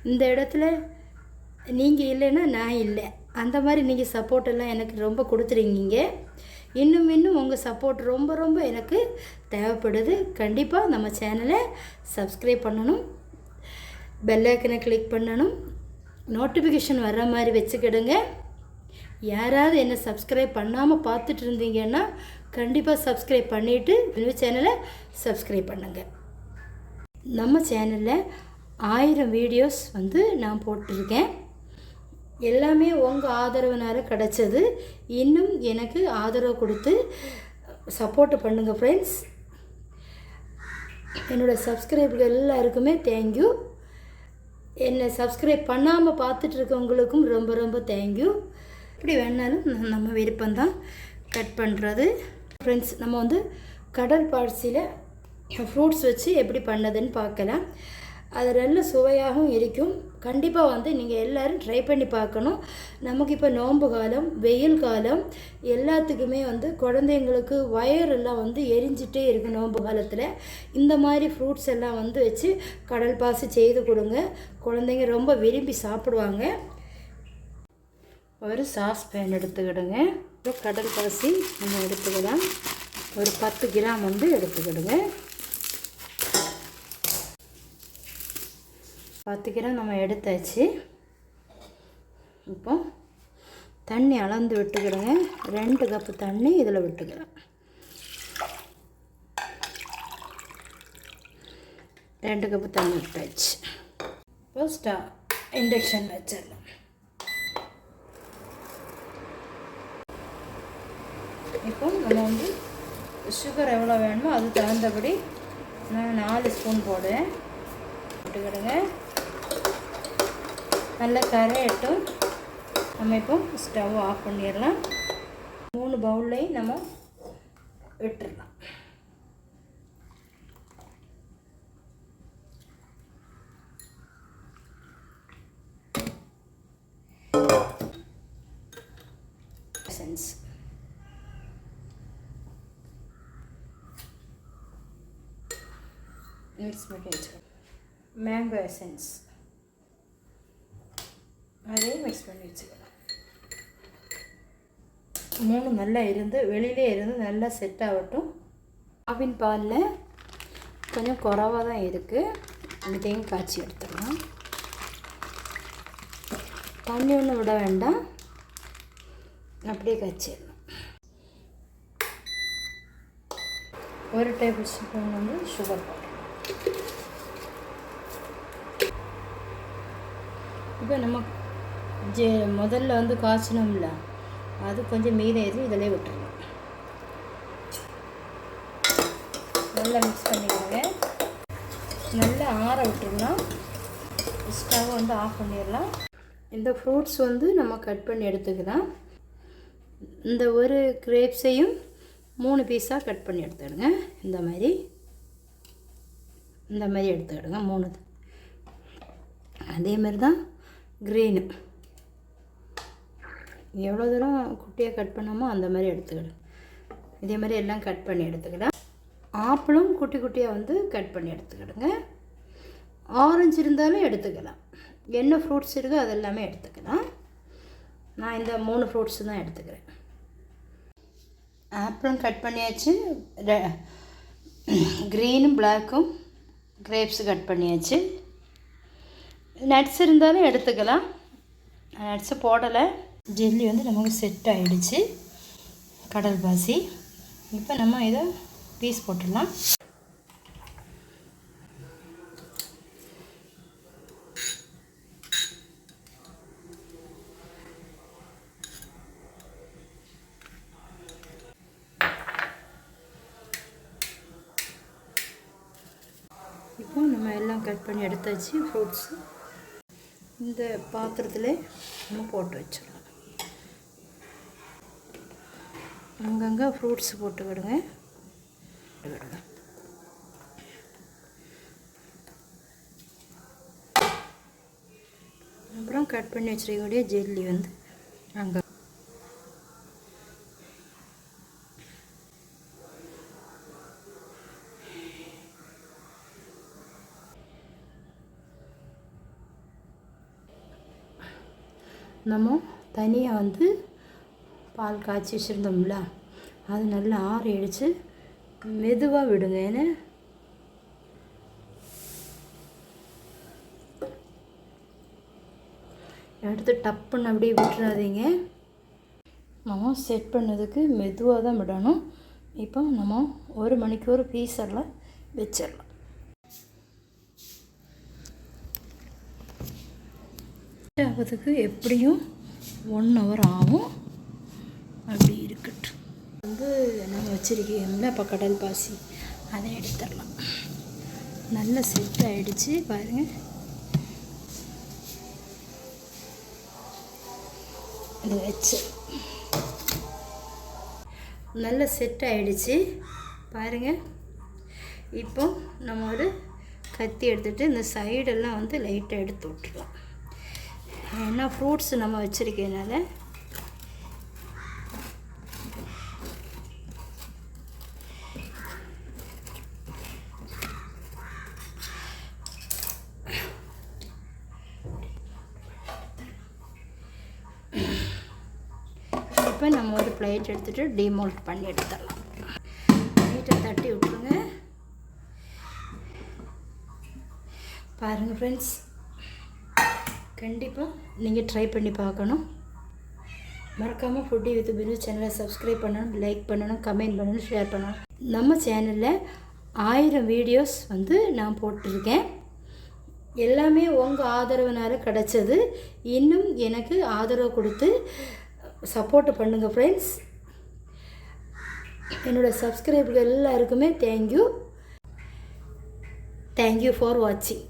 இந்த இடத்துல நீங்கள் இல்லைன்னா நான் இல்லை. அந்த மாதிரி நீங்கள் சப்போர்ட் எல்லாம் எனக்கு ரொம்ப கொடுத்துருக்கீங்க. இன்னும் உங்கள் சப்போர்ட் ரொம்ப ரொம்ப எனக்கு தேவைப்படுது. கண்டிப்பாக நம்ம சேனலை சப்ஸ்கிரைப் பண்ணணும், பெல் ஐக்கனை கிளிக் பண்ணணும், நோட்டிஃபிகேஷன் வர்ற மாதிரி வச்சுக்கிடுங்க. யாராவது என்ன சப்ஸ்கிரைப் பண்ணாமல் பார்த்துட்டு இருந்தீங்கன்னா கண்டிப்பாக சப்ஸ்கிரைப் பண்ணிவிட்டு இந்த சேனலை சப்ஸ்கிரைப் பண்ணுங்கள். நம்ம சேனலில் 1000 வீடியோஸ் நான் போட்டிருக்கேன். எல்லாமே உங்கள் ஆதரவுனால கிடச்சது. இன்னும் எனக்கு ஆதரவு கொடுத்து சப்போர்ட் பண்ணுங்கள் ஃப்ரெண்ட்ஸ். என்னோடய சப்ஸ்கிரைபர்கள் எல்லாருக்குமே தேங்க்யூ. என்னை சப்ஸ்கிரைப் பண்ணாமல் பார்த்துட்ருக்கவங்களுக்கும் ரொம்ப ரொம்ப தேங்க்யூ. இப்படி வேணாலும் நம்ம விருப்பம்தான் கட் பண்ணுறது. ஃப்ரெண்ட்ஸ், நம்ம கடல் பாசியில் ஃப்ரூட்ஸ் வச்சு எப்படி பண்ணதுன்னு பார்க்கலாம். அது நல்ல சுவையாகவும் இருக்கும். கண்டிப்பாக நீங்கள் எல்லோரும் ட்ரை பண்ணி பார்க்கணும். நமக்கு இப்போ நோன்பு காலம், வெயில் காலம், எல்லாத்துக்குமே குழந்தைங்களுக்கு வயரெல்லாம் எரிஞ்சிட்டே இருக்குது. நோன்பு காலத்தில் இந்த மாதிரி ஃப்ரூட்ஸ் எல்லாம் வச்சு கடல் பாசி செய்து கொடுங்க. குழந்தைங்க ரொம்ப விரும்பி சாப்பிடுவாங்க. ஒரு சாஸ் பேன் எடுத்துக்கிடுங்க. கடல் பாசி நம்ம எடுத்துக்கலாம். ஒரு 10 கிராம் எடுத்துக்கிடுங்க. 10 கிராம் நம்ம எடுத்தாச்சு. இப்போ தண்ணி அளந்து விட்டுக்கிடுங்க. 2 கப்பு தண்ணி இதில் விட்டுக்கிறேன். 2 கப்பு தண்ணி விட்டாச்சு. இப்போ இண்டக்ஷன் வச்சிடலாம். இப்போ நம்ம சுகர் எவ்வளோ வேணுமோ அது தகுந்தபடி நான் 4 ஸ்பூன் போடுவேன். விட்டுக்கிடுங்க. நல்லா கரையட்டும். நம்ம இப்போ ஸ்டவ் ஆஃப் பண்ணிடலாம். 3 பவுல்லையும் நம்ம விட்டுடலாம். எசன்ஸ் மிக்ஸ் பண்ணி வச்சுக்கலாம். மேங்கோ எசன்ஸ் அதையும் மிக்ஸ் பண்ணி வச்சுக்கலாம். 3 நல்லா வெளியிலே இருந்து நல்லா செட் ஆகட்டும். ஆவின் பாலில் கொஞ்சம் குறவாக தான் இருக்குது. இதையும் காய்ச்சி எடுத்துக்கலாம். தண்ணி ஒன்றும் விட வேண்டாம், அப்படியே காய்ச்சிடலாம். 1 டேபிள் ஸ்பூன் சுகர் போடுறோம். இப்போ நம்ம முதல்ல காய்ச்சினோம்ல, அது கொஞ்சம் மீதம் எதுவும் இதிலே விட்டுருலாம். நல்லா மிக்ஸ் பண்ணிடுங்க. நல்லா ஆற விட்டுருலாம். ஸ்டவ் ஆஃப் பண்ணிடலாம். இந்த ஃப்ரூட்ஸ் நம்ம கட் பண்ணி எடுத்துக்கலாம். இந்த ஒரு கிரேப்ஸையும் 3 பீஸாக கட் பண்ணி எடுத்துக்கிடுங்க. இந்த மாதிரி எடுத்துக்கிடுங்க 3. அதே மாதிரி தான் க்ரீனு எவ்வளோ தூரம் குட்டியாக கட் பண்ணாமோ அந்த மாதிரி எடுத்துக்கிடு. இதே மாதிரி எல்லாம் கட் பண்ணி எடுத்துக்கிடலாம். ஆப்பிளும் குட்டி குட்டியாக கட் பண்ணி எடுத்துக்கிடுங்க. ஆரஞ்சு இருந்தாலும் எடுத்துக்கலாம். என்ன ஃப்ரூட்ஸ் இருக்கோ அதெல்லாமே எடுத்துக்கலாம். நான் இந்த 3 ஃப்ரூட்ஸு தான் எடுத்துக்கிறேன். ஆப்பிளும் கட் பண்ணியாச்சு. க்ரீனும் பிளாக்கும் கிரேப்ஸு கட் பண்ணியாச்சு. நட்ஸ் இருந்தாலும் எடுத்துக்கலாம். நட்ஸு போடலை. ஜெல்லி நமக்கு செட் ஆகிடுச்சு. கடல் பாசி. இப்போ நம்ம இதை பீஸ் போட்டுடலாம். இப்போ நம்ம எல்லாம் கட் பண்ணி எடுத்தாச்சு. ஃப்ரூட்ஸு இந்த பாத்திரத்தில் நம்ம போட்டு வச்சிடலாம். அங்கங்கே ஃப்ரூட்ஸ் போட்டுக்கிடுங்க. அப்புறம் கட் பண்ணி வச்சுருக்கக்கூடிய ஜெல்லி அங்கே நம்ம தனியாக வந்து பால் காய்ச்சி வச்சுருந்தோம்ல, அது நல்லா ஆறி அடித்து மெதுவாக விடுங்க. ஏன்னா எடுத்து டப்புன்னு அப்படியே விட்டுறாதீங்க. நம்ம செட் பண்ணதுக்கு மெதுவாக தான் விடணும். இப்போ நம்ம 1 மணிக்கூர் பீஸெல்லாம் வச்சிடலாம். ஆகிறதுக்கு எப்படியும் 1 ஹவர் ஆகும். அப்படி இருக்கட்டும். வந்து நம்ம வச்சுருக்கோம்ல இப்போ கடல் பாசி, அதை எடுத்துடலாம். நல்லா செட் ஆகிடுச்சு பாருங்கள். இது வச்சு நல்லா செட் ஆகிடுச்சு பாருங்கள். இப்போ நம்ம ஒரு கத்தி எடுத்துகிட்டு இந்த சைடெல்லாம் வந்து லைட்டாக எடுத்து விட்டுருலாம். ஏன்னா ஃப்ரூட்ஸ் நம்ம வச்சுருக்கனால இப்போ நம்ம ஒரு பிளேட் எடுத்துகிட்டு டிமோல்ட் பண்ணி எடுத்துடலாம். லைட்டை தட்டி விட்டுருங்க. பாருங்கள் ஃப்ரெண்ட்ஸ், கண்டிப்பாக நீங்கள் ட்ரை பண்ணி பார்க்கணும். மறக்காமல் ஃபுட்டி வித் பினு சேனலை சப்ஸ்கிரைப் பண்ணணும், லைக் பண்ணணும், கமெண்ட் பண்ணணும், ஷேர் பண்ணணும். நம்ம சேனலில் 1000 வீடியோஸ் வந்து நான் போட்டிருக்கேன். எல்லாமே உங்கள் ஆதரவுனால கிடச்சது. இன்னும் எனக்கு ஆதரவு கொடுத்து சப்போர்ட் பண்ணுங்கள் ஃப்ரெண்ட்ஸ். என்னோடய சப்ஸ்கிரைபர்கள் எல்லாருக்குமே தேங்க்யூ ஃபார் வாட்சிங்.